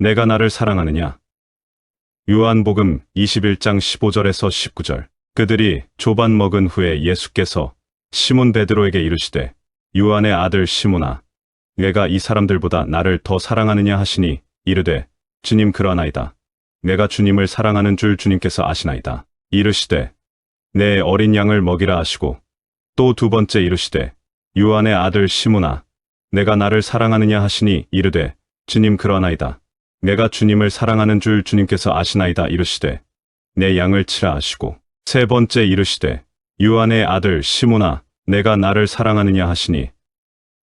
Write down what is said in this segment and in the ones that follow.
내가 나를 사랑하느냐? 요한복음 21장 15절에서 19절. 그들이 조반 먹은 후에 예수께서 시몬 베드로에게 이르시되 요한의 아들 시몬아 내가 이 사람들보다 나를 더 사랑하느냐 하시니 이르되 주님 그러하나이다. 내가 주님을 사랑하는 줄 주님께서 아시나이다. 이르시되 내 어린 양을 먹이라 하시고 또 두 번째 이르시되 요한의 아들 시몬아 내가 나를 사랑하느냐 하시니 이르되 주님 그러하나이다. 내가 주님을 사랑하는 줄 주님께서 아시나이다. 이르시되 내 양을 치라 하시고 세 번째 이르시되 요한의 아들 시몬아 내가 나를 사랑하느냐 하시니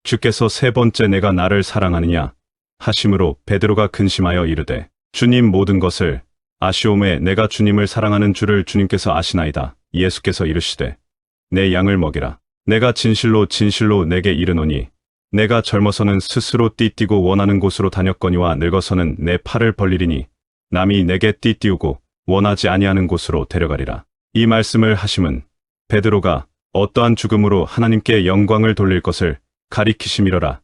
주께서 세 번째 내가 나를 사랑하느냐 하심으로 베드로가 근심하여 이르되 주님 모든 것을 아시오매 내가 주님을 사랑하는 줄을 주님께서 아시나이다. 예수께서 이르시되 내 양을 먹이라. 내가 진실로 진실로 내게 이르노니 내가 젊어서는 스스로 띠띠고 원하는 곳으로 다녔거니와 늙어서는 내 팔을 벌리리니 남이 내게 띠띠우고 원하지 아니하는 곳으로 데려가리라. 이 말씀을 하심은 베드로가 어떠한 죽음으로 하나님께 영광을 돌릴 것을 가리키심이러라.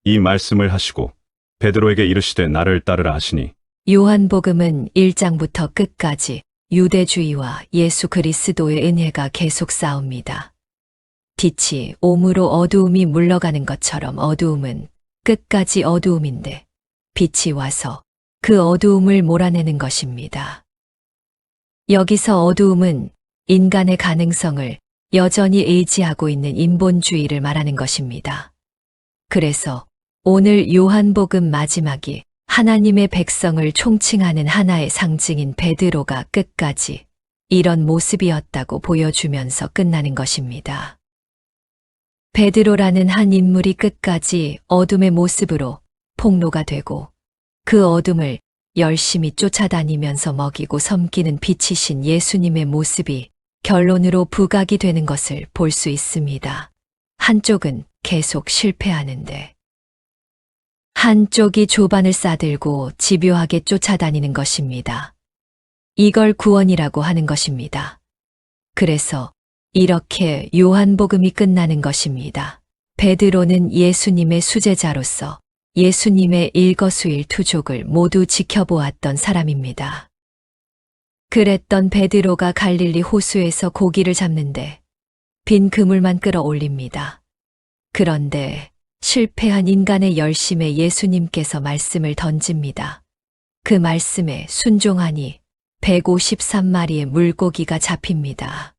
이 말씀을 하시고 베드로에게 이르시되 나를 따르라 하시니 요한복음은 1장부터 끝까지 유대주의와 예수 그리스도의 은혜가 계속 싸웁니다. 빛이 오므로 어두움이 물러가는 것처럼 어두움은 끝까지 어두움인데 빛이 와서 그 어두움을 몰아내는 것입니다. 여기서 어두움은 인간의 가능성을 여전히 의지하고 있는 인본주의를 말하는 것입니다. 그래서 오늘 요한복음 마지막이 하나님의 백성을 총칭하는 하나의 상징인 베드로가 끝까지 이런 모습이었다고 보여주면서 끝나는 것입니다. 베드로라는 한 인물이 끝까지 어둠의 모습으로 폭로가 되고 그 어둠을 열심히 쫓아다니면서 먹이고 섬기는 빛이신 예수님의 모습이 결론으로 부각이 되는 것을 볼 수 있습니다. 한쪽은 계속 실패하는데 한쪽이 조반을 싸들고 집요하게 쫓아다니는 것입니다. 이걸 구원이라고 하는 것입니다. 그래서 이렇게 요한복음이 끝나는 것입니다. 베드로는 예수님의 수제자로서 예수님의 일거수일투족을 모두 지켜보았던 사람입니다. 그랬던 베드로가 갈릴리 호수에서 고기를 잡는데 빈 그물만 끌어올립니다. 그런데 실패한 인간의 열심에 예수님께서 말씀을 던집니다. 그 말씀에 순종하니 153마리의 물고기가 잡힙니다.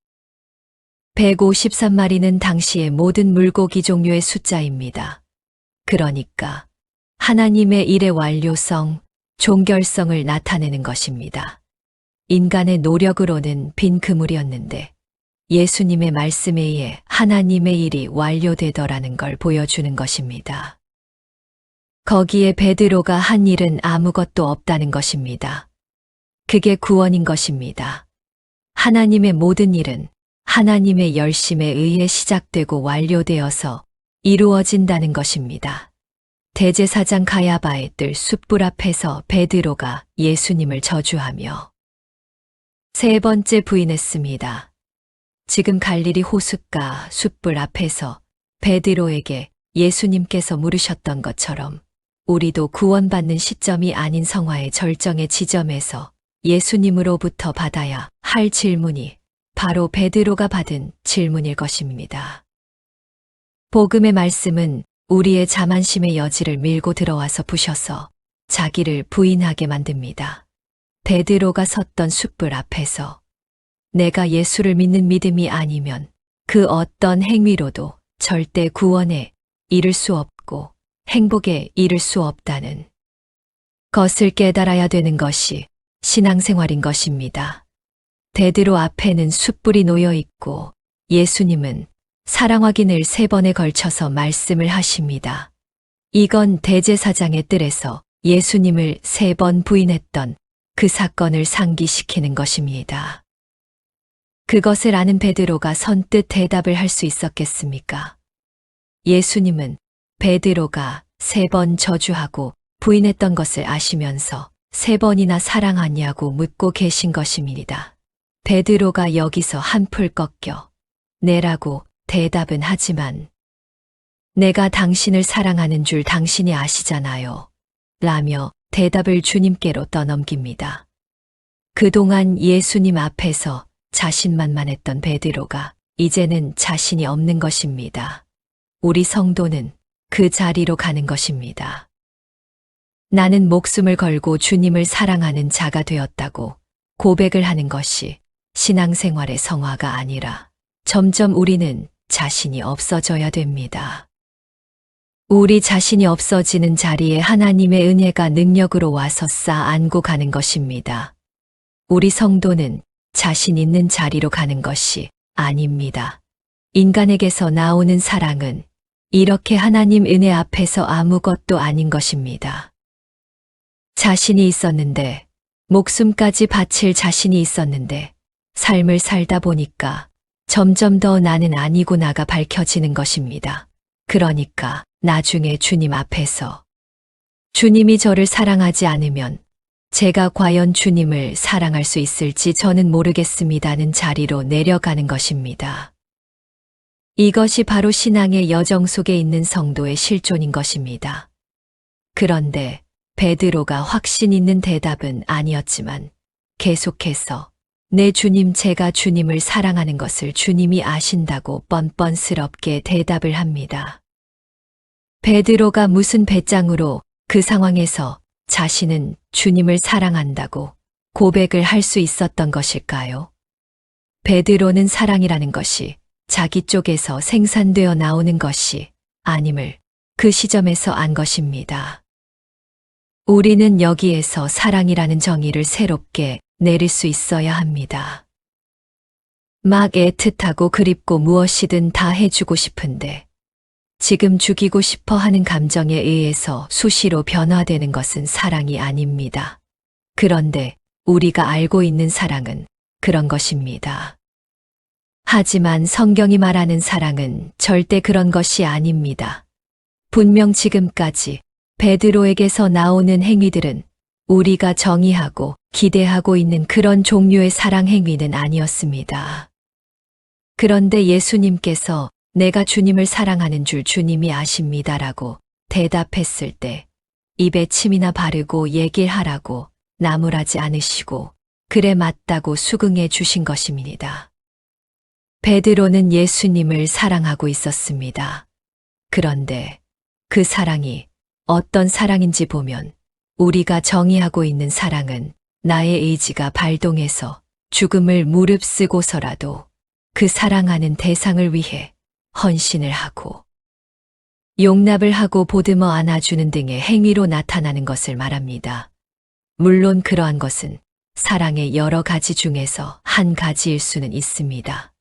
153마리는 당시의 모든 물고기 종류의 숫자입니다. 그러니까 하나님의 일의 완료성, 종결성을 나타내는 것입니다. 인간의 노력으로는 빈 그물이었는데 예수님의 말씀에 의해 하나님의 일이 완료되더라는 걸 보여주는 것입니다. 거기에 베드로가 한 일은 아무것도 없다는 것입니다. 그게 구원인 것입니다. 하나님의 모든 일은 하나님의 열심에 의해 시작되고 완료되어서 이루어진다는 것입니다. 대제사장 가야바의 뜰 숯불 앞에서 베드로가 예수님을 저주하며 세 번째 부인했습니다. 지금 갈릴리 호숫가 숯불 앞에서 베드로에게 예수님께서 물으셨던 것처럼 우리도 구원받는 시점이 아닌 성화의 절정의 지점에서 예수님으로부터 받아야 할 질문이 바로 베드로가 받은 질문일 것입니다. 복음의 말씀은 우리의 자만심의 여지를 밀고 들어와서 부셔서 자기를 부인하게 만듭니다. 베드로가 섰던 숯불 앞에서 내가 예수를 믿는 믿음이 아니면 그 어떤 행위로도 절대 구원에 이를 수 없고 행복에 이를 수 없다는 것을 깨달아야 되는 것이 신앙생활인 것입니다. 베드로 앞에는 숯불이 놓여 있고 예수님은 사랑 확인을 3번에 걸쳐서 말씀을 하십니다. 이건 대제사장의 뜰에서 예수님을 3번 부인했던 그 사건을 상기시키는 것입니다. 그것을 아는 베드로가 선뜻 대답을 할 수 있었겠습니까? 예수님은 베드로가 3번 저주하고 부인했던 것을 아시면서 3번이나 사랑하냐고 묻고 계신 것입니다. 베드로가 여기서 한풀 꺾여 네라고 대답은 하지만 내가 당신을 사랑하는 줄 당신이 아시잖아요. 라며 대답을 주님께로 떠넘깁니다. 그동안 예수님 앞에서 자신만만했던 베드로가 이제는 자신이 없는 것입니다. 우리 성도는 그 자리로 가는 것입니다. 나는 목숨을 걸고 주님을 사랑하는 자가 되었다고 고백을 하는 것이 신앙생활의 성화가 아니라 점점 우리는 자신이 없어져야 됩니다. 우리 자신이 없어지는 자리에 하나님의 은혜가 능력으로 와서 쌓아 안고 가는 것입니다. 우리 성도는 자신 있는 자리로 가는 것이 아닙니다. 인간에게서 나오는 사랑은 이렇게 하나님 은혜 앞에서 아무것도 아닌 것입니다. 자신이 있었는데, 목숨까지 바칠 자신이 있었는데, 삶을 살다 보니까 점점 더 나는 아니구나가 밝혀지는 것입니다. 그러니까 나중에 주님 앞에서 주님이 저를 사랑하지 않으면 제가 과연 주님을 사랑할 수 있을지 저는 모르겠습니다는 자리로 내려가는 것입니다. 이것이 바로 신앙의 여정 속에 있는 성도의 실존인 것입니다. 그런데 베드로가 확신 있는 대답은 아니었지만 계속해서 내 주님, 제가 주님을 사랑하는 것을 주님이 아신다고 뻔뻔스럽게 대답을 합니다. 베드로가 무슨 배짱으로 그 상황에서 자신은 주님을 사랑한다고 고백을 할 수 있었던 것일까요? 베드로는 사랑이라는 것이 자기 쪽에서 생산되어 나오는 것이 아님을 그 시점에서 안 것입니다. 우리는 여기에서 사랑이라는 정의를 새롭게 내릴 수 있어야 합니다. 막 애틋하고 그립고 무엇이든 다 해주고 싶은데 지금 죽이고 싶어 하는 감정에 의해서 수시로 변화되는 것은 사랑이 아닙니다. 그런데 우리가 알고 있는 사랑은 그런 것입니다. 하지만 성경이 말하는 사랑은 절대 그런 것이 아닙니다. 분명 지금까지 베드로에게서 나오는 행위들은 우리가 정의하고 기대하고 있는 그런 종류의 사랑 행위는 아니었습니다. 그런데 예수님께서 내가 주님을 사랑하는 줄 주님이 아십니다라고 대답했을 때 입에 침이나 바르고 얘기하라고 나무라지 않으시고 그래 맞다고 수긍해 주신 것입니다. 베드로는 예수님을 사랑하고 있었습니다. 그런데 그 사랑이 어떤 사랑인지 보면 우리가 정의하고 있는 사랑은 나의 의지가 발동해서 죽음을 무릅쓰고서라도 그 사랑하는 대상을 위해 헌신을 하고 용납을 하고 보듬어 안아주는 등의 행위로 나타나는 것을 말합니다. 물론 그러한 것은 사랑의 여러 가지 중에서 한 가지일 수는 있습니다.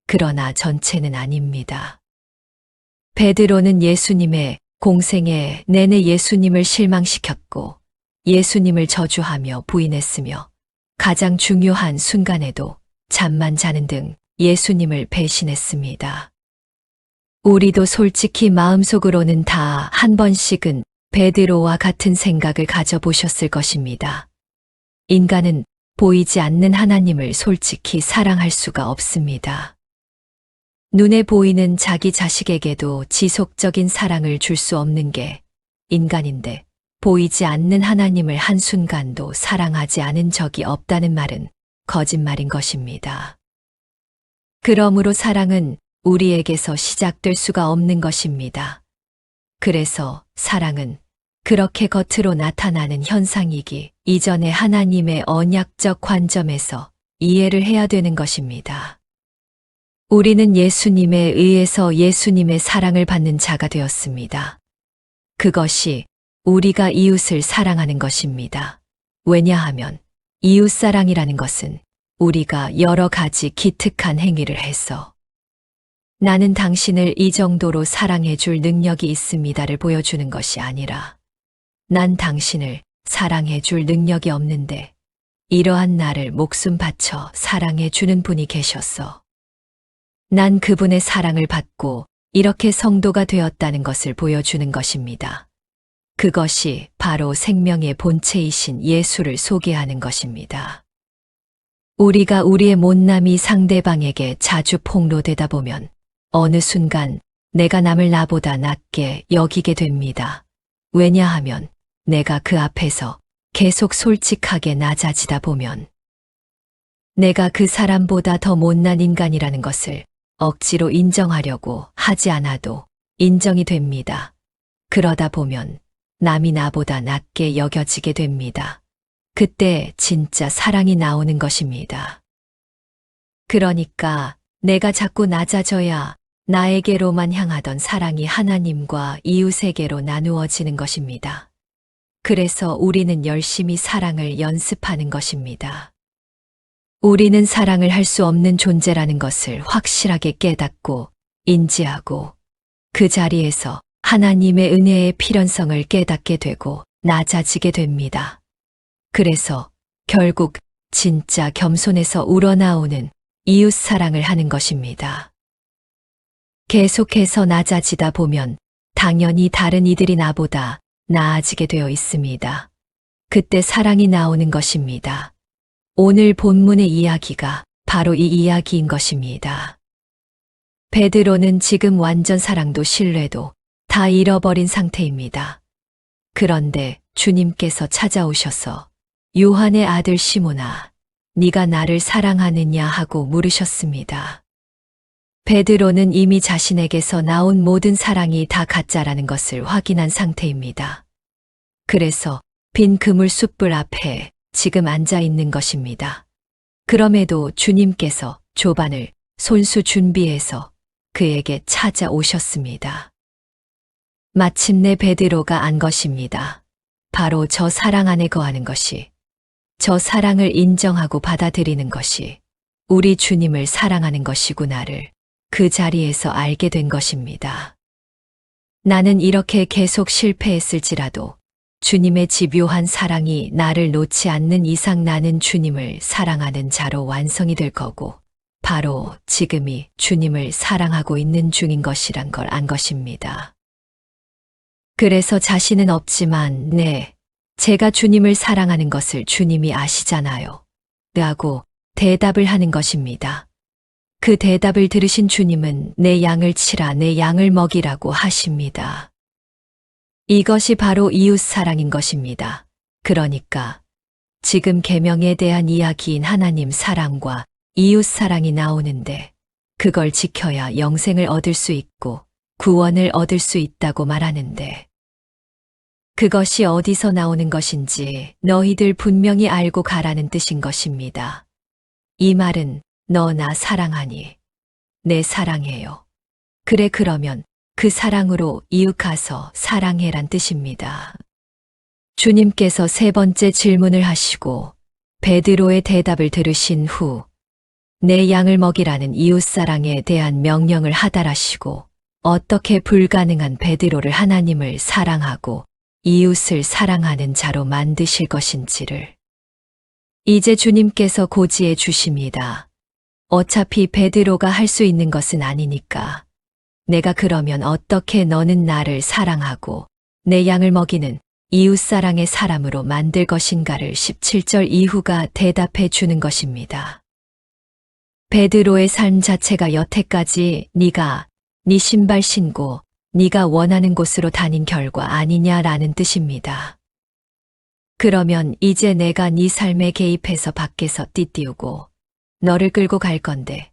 그러나 전체는 아닙니다. 베드로는 예수님의 공생애 내내 예수님을 실망시켰고 예수님을 저주하며 부인했으며 가장 중요한 순간에도 잠만 자는 등 예수님을 배신했습니다. 우리도 솔직히 마음속으로는 다 한 번씩은 베드로와 같은 생각을 가져보셨을 것입니다. 인간은 보이지 않는 하나님을 솔직히 사랑할 수가 없습니다. 눈에 보이는 자기 자식에게도 지속적인 사랑을 줄 수 없는 게 인간인데 보이지 않는 하나님을 한순간도 사랑하지 않은 적이 없다는 말은 거짓말인 것입니다. 그러므로 사랑은 우리에게서 시작될 수가 없는 것입니다. 그래서 사랑은 그렇게 겉으로 나타나는 현상이기 이전에 하나님의 언약적 관점에서 이해를 해야 되는 것입니다. 우리는 예수님에 의해서 예수님의 사랑을 받는 자가 되었습니다. 그것이 우리가 이웃을 사랑하는 것입니다. 왜냐하면 이웃사랑이라는 것은 우리가 여러 가지 기특한 행위를 해서 나는 당신을 이 정도로 사랑해 줄 능력이 있습니다를 보여주는 것이 아니라 난 당신을 사랑해 줄 능력이 없는데 이러한 나를 목숨 바쳐 사랑해 주는 분이 계셨어. 난 그분의 사랑을 받고 이렇게 성도가 되었다는 것을 보여주는 것입니다. 그것이 바로 생명의 본체이신 예수를 소개하는 것입니다. 우리가 우리의 못남이 상대방에게 자주 폭로되다 보면 어느 순간 내가 남을 나보다 낮게 여기게 됩니다. 왜냐하면 내가 그 앞에서 계속 솔직하게 낮아지다 보면 내가 그 사람보다 더 못난 인간이라는 것을 억지로 인정하려고 하지 않아도 인정이 됩니다. 그러다 보면 남이 나보다 낮게 여겨지게 됩니다. 그때 진짜 사랑이 나오는 것입니다. 그러니까 내가 자꾸 낮아져야 나에게로만 향하던 사랑이 하나님과 이웃에게로 나누어지는 것입니다. 그래서 우리는 열심히 사랑을 연습하는 것입니다. 우리는 사랑을 할 수 없는 존재라는 것을 확실하게 깨닫고 인지하고 그 자리에서 하나님의 은혜의 필연성을 깨닫게 되고 낮아지게 됩니다. 그래서 결국 진짜 겸손에서 우러나오는 이웃 사랑을 하는 것입니다. 계속해서 낮아지다 보면 당연히 다른 이들이 나보다 나아지게 되어 있습니다. 그때 사랑이 나오는 것입니다. 오늘 본문의 이야기가 바로 이 이야기인 것입니다. 베드로는 지금 완전 사랑도 신뢰도 다 잃어버린 상태입니다. 그런데 주님께서 찾아오셔서 요한의 아들 시몬아, 네가 나를 사랑하느냐 하고 물으셨습니다. 베드로는 이미 자신에게서 나온 모든 사랑이 다 가짜라는 것을 확인한 상태입니다. 그래서 빈 그물 숯불 앞에 지금 앉아 있는 것입니다. 그럼에도 주님께서 조반을 손수 준비해서 그에게 찾아오셨습니다. 마침내 베드로가 안 것입니다. 바로 저 사랑 안에 거하는 것이, 저 사랑을 인정하고 받아들이는 것이 우리 주님을 사랑하는 것이구나를 그 자리에서 알게 된 것입니다. 나는 이렇게 계속 실패했을지라도 주님의 집요한 사랑이 나를 놓지 않는 이상 나는 주님을 사랑하는 자로 완성이 될 거고, 바로 지금이 주님을 사랑하고 있는 중인 것이란 걸 안 것입니다. 그래서 자신은 없지만, 네, 제가 주님을 사랑하는 것을 주님이 아시잖아요. 라고 대답을 하는 것입니다. 그 대답을 들으신 주님은 내 양을 치라, 내 양을 먹이라고 하십니다. 이것이 바로 이웃 사랑인 것입니다. 그러니까 지금 계명에 대한 이야기인 하나님 사랑과 이웃 사랑이 나오는데 그걸 지켜야 영생을 얻을 수 있고 구원을 얻을 수 있다고 말하는데 그것이 어디서 나오는 것인지 너희들 분명히 알고 가라는 뜻인 것입니다. 이 말은 너 나 사랑하니 내 사랑해요. 그래 그러면 그 사랑으로 이웃 가서 사랑해란 뜻입니다. 주님께서 세 번째 질문을 하시고 베드로의 대답을 들으신 후 내 양을 먹이라는 이웃 사랑에 대한 명령을 하달하시고 어떻게 불가능한 베드로를 하나님을 사랑하고 이웃을 사랑하는 자로 만드실 것인지를 이제 주님께서 고지해 주십니다. 어차피 베드로가 할 수 있는 것은 아니니까 내가 그러면 어떻게 너는 나를 사랑하고 내 양을 먹이는 이웃 사랑의 사람으로 만들 것인가를 17절 이후가 대답해 주는 것입니다. 베드로의 삶 자체가 여태까지 네가 네 신발 신고 네가 원하는 곳으로 다닌 결과 아니냐라는 뜻입니다. 그러면 이제 내가 네 삶에 개입해서 밖에서 띠띠우고 너를 끌고 갈 건데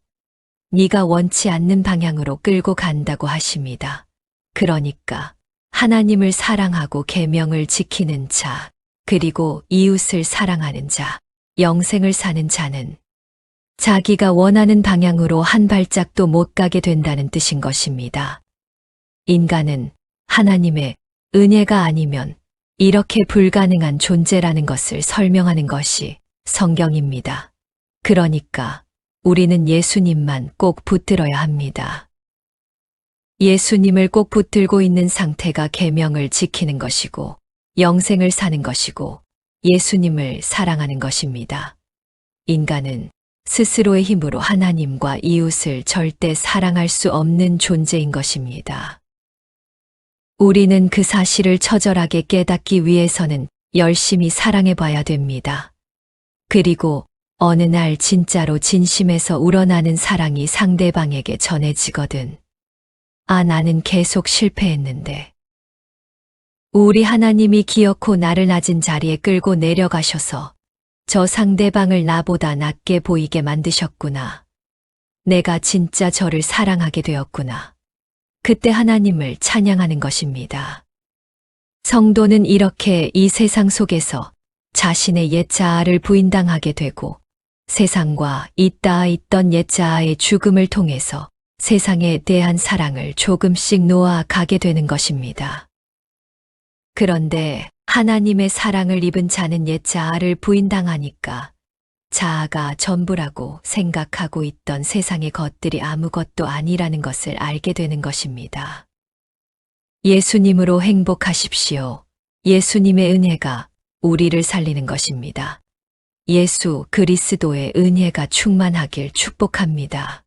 네가 원치 않는 방향으로 끌고 간다고 하십니다. 그러니까 하나님을 사랑하고 계명을 지키는 자, 그리고 이웃을 사랑하는 자, 영생을 사는 자는 자기가 원하는 방향으로 한 발짝도 못 가게 된다는 뜻인 것입니다. 인간은 하나님의 은혜가 아니면 이렇게 불가능한 존재라는 것을 설명하는 것이 성경입니다. 그러니까 우리는 예수님만 꼭 붙들어야 합니다. 예수님을 꼭 붙들고 있는 상태가 계명을 지키는 것이고 영생을 사는 것이고 예수님을 사랑하는 것입니다. 인간은 스스로의 힘으로 하나님과 이웃을 절대 사랑할 수 없는 존재인 것입니다. 우리는 그 사실을 처절하게 깨닫기 위해서는 열심히 사랑해 봐야 됩니다. 그리고 어느 날 진짜로 진심에서 우러나는 사랑이 상대방에게 전해지거든. 아, 나는 계속 실패했는데. 우리 하나님이 기어코 나를 낮은 자리에 끌고 내려가셔서 저 상대방을 나보다 낮게 보이게 만드셨구나. 내가 진짜 저를 사랑하게 되었구나. 그때 하나님을 찬양하는 것입니다. 성도는 이렇게 이 세상 속에서 자신의 옛 자아를 부인당하게 되고 세상과 잇따라 있던 옛 자아의 죽음을 통해서 세상에 대한 사랑을 조금씩 놓아가게 되는 것입니다. 그런데 하나님의 사랑을 입은 자는 옛 자아를 부인당하니까 자아가 전부라고 생각하고 있던 세상의 것들이 아무것도 아니라는 것을 알게 되는 것입니다. 예수님으로 행복하십시오. 예수님의 은혜가 우리를 살리는 것입니다. 예수 그리스도의 은혜가 충만하길 축복합니다.